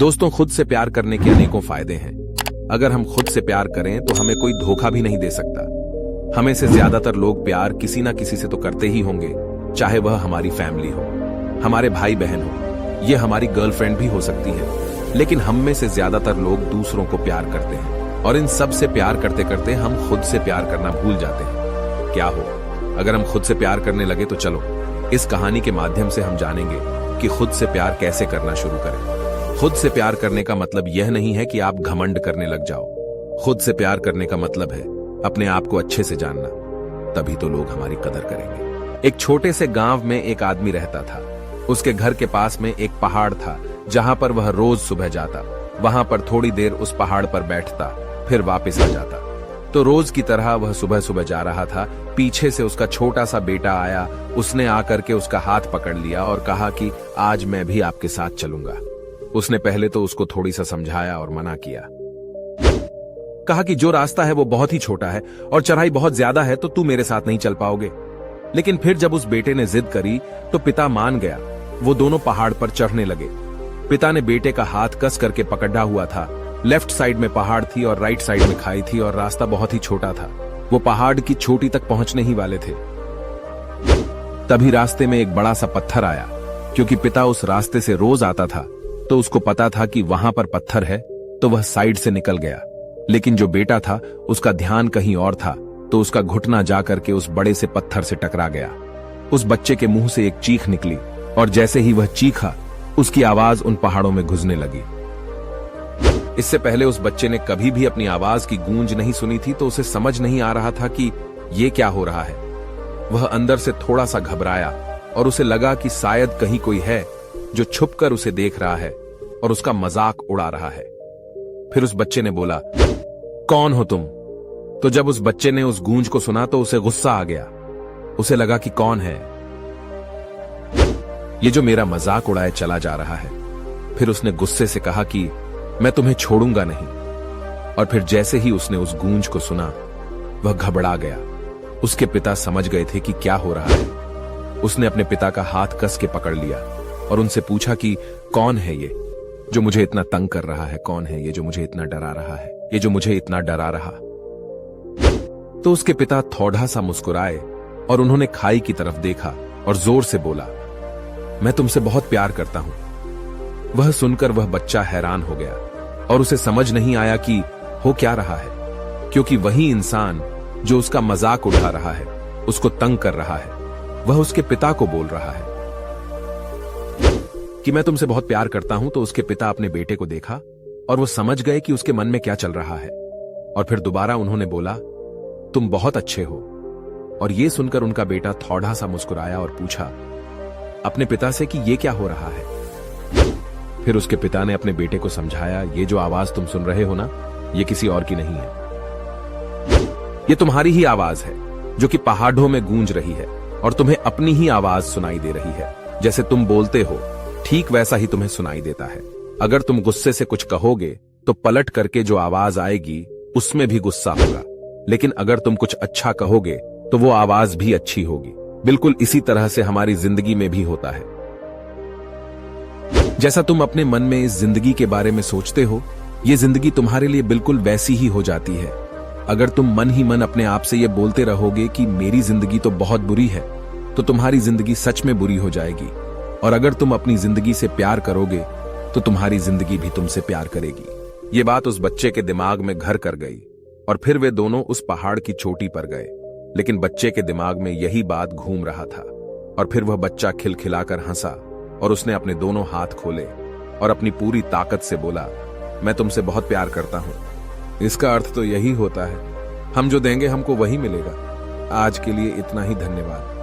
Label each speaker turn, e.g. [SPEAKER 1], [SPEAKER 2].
[SPEAKER 1] दोस्तों, खुद से प्यार करने के अनेकों फायदे हैं। अगर हम खुद से प्यार करें तो हमें कोई धोखा भी नहीं दे सकता। हमें से ज्यादातर लोग प्यार किसी ना किसी से तो करते ही होंगे, चाहे वह हमारी फैमिली हो, हमारे भाई बहन हो, ये हमारी गर्लफ्रेंड भी हो सकती है। लेकिन हम में से ज्यादातर लोग दूसरों को प्यार करते हैं और इन सब से प्यार करते करते हम खुद से प्यार करना भूल जाते हैं। क्या हो अगर हम खुद से प्यार करने लगे? तो चलो इस कहानी के माध्यम से हम जानेंगे कि खुद से प्यार कैसे करना शुरू करें। खुद से प्यार करने का मतलब यह नहीं है कि आप घमंड करने लग जाओ। खुद से प्यार करने का मतलब है अपने आप को अच्छे से जानना, तभी तो लोग हमारी कदर करेंगे। एक छोटे से गांव में एक आदमी रहता था। उसके घर के पास में एक पहाड़ था जहां पर वह रोज सुबह जाता, वहां पर थोड़ी देर उस पहाड़ पर बैठता, फिर वापस आ जाता। तो रोज की तरह वह सुबह सुबह जा रहा था। पीछे से उसका छोटा सा बेटा आया। उसने आकर के उसका हाथ पकड़ लिया और कहा कि आज मैं भी आपके साथ चलूंगा। उसने पहले तो उसको थोड़ी सा समझाया और मना किया। कहा कि जो रास्ता है वो बहुत ही छोटा है और चढ़ाई बहुत ज्यादा है, तो तू मेरे साथ नहीं चल पाओगे। लेकिन फिर जब उस बेटे ने जिद करी तो पिता मान गया। वो दोनों पहाड़ पर चढ़ने लगे। पिता ने बेटे का हाथ कस करके पकड़ा हुआ था। लेफ्ट साइड में पहाड़ थी और राइट साइड में खाई थी और रास्ता बहुत ही छोटा था। वो पहाड़ की चोटी तक पहुंचने ही वाले थे। तभी रास्ते में एक बड़ा सा पत्थर आया। क्योंकि पिता उस रास्ते से रोज आता था तो उसको पता था कि वहां पर पत्थर है, तो वह साइड से निकल गया। लेकिन जो बेटा था उसका ध्यान कहीं और था, तो उसका घुटना जाकर के उस बड़े से पत्थर से टकरा गया। उस बच्चे के मुंह से एक चीख निकली और जैसे ही वह चीखा, उसकी आवाज उन पहाड़ों में घुसने लगी। इससे पहले उस बच्चे ने कभी भी अपनी आवाज की गूंज नहीं सुनी थी, तो उसे समझ नहीं आ रहा था कि ये क्या हो रहा है। वह अंदर से थोड़ा सा घबराया और उसे लगा कि शायद कहीं कोई है जो छुपकर उसे देख रहा है और उसका मजाक उड़ा रहा है। फिर उस बच्चे ने बोला, कौन हो तुम? तो जब उस बच्चे ने उस गूंज को सुना तो उसे गुस्सा आ गया। उसे लगा कि कौन है ये जो मेरा मजाक उड़ाए चला जा रहा है। फिर उसने गुस्से से कहा कि मैं तुम्हें छोड़ूंगा नहीं। और फिर जैसे ही उसने उस गूंज को सुना, वह घबरा गया। उसके पिता समझ गए थे कि क्या हो रहा है। उसने अपने पिता का हाथ कस के पकड़ लिया और उनसे पूछा कि कौन है ये जो मुझे इतना तंग कर रहा है? कौन है ये जो मुझे इतना डरा रहा है? ये जो मुझे इतना डरा रहा? तो उसके पिता थोड़ा सा मुस्कुराए और उन्होंने खाई की तरफ देखा और जोर से बोला, मैं तुमसे बहुत प्यार करता हूं। वह सुनकर वह बच्चा हैरान हो गया और उसे समझ नहीं आया कि हो क्या रहा है, क्योंकि वही इंसान जो उसका मजाक उठा रहा है, उसको तंग कर रहा है, वह उसके पिता को बोल रहा है कि मैं तुमसे बहुत प्यार करता हूं। तो उसके पिता अपने बेटे को देखा और वो समझ गए कि उसके मन में क्या चल रहा है। और फिर दोबारा उन्होंने बोला, तुम बहुत अच्छे हो। और ये सुनकर उनका बेटा थोड़ा सा मुस्कुराया और पूछा अपने पिता से कि ये क्या हो रहा है। फिर उसके पिता ने अपने बेटे को समझाया, ये जो आवाज तुम सुन रहे हो ना, ये किसी और की नहीं है। ये तुम्हारी ही आवाज है जो कि पहाड़ों में गूंज रही है और तुम्हें अपनी ही आवाज सुनाई दे रही है। जैसे तुम बोलते हो ठीक वैसा ही तुम्हें सुनाई देता है। अगर तुम गुस्से से कुछ कहोगे तो पलट करके जो आवाज आएगी उसमें भी गुस्सा होगा, लेकिन अगर तुम कुछ अच्छा कहोगे तो वो आवाज भी अच्छी होगी। बिल्कुल इसी तरह से हमारी जिंदगी में भी होता है। जैसा तुम अपने मन में इस जिंदगी के बारे में सोचते हो, ये जिंदगी तुम्हारे लिए बिल्कुल वैसी ही हो जाती है। अगर तुम मन ही मन अपने आप से ये बोलते रहोगे कि मेरी जिंदगी तो बहुत बुरी है, तो तुम्हारी जिंदगी सच में बुरी हो जाएगी। और अगर तुम अपनी जिंदगी से प्यार करोगे तो तुम्हारी जिंदगी भी तुमसे प्यार करेगी। ये बात उस बच्चे के दिमाग में घर कर गई और फिर वे दोनों उस पहाड़ की चोटी पर गए। लेकिन बच्चे के दिमाग में यही बात घूम रहा था। और फिर वह बच्चा खिलखिलाकर हंसा और उसने अपने दोनों हाथ खोले और अपनी पूरी ताकत से बोला, मैं तुमसे बहुत प्यार करता हूं। इसका अर्थ तो यही होता है, हम जो देंगे हमको वही मिलेगा। आज के लिए इतना ही, धन्यवाद।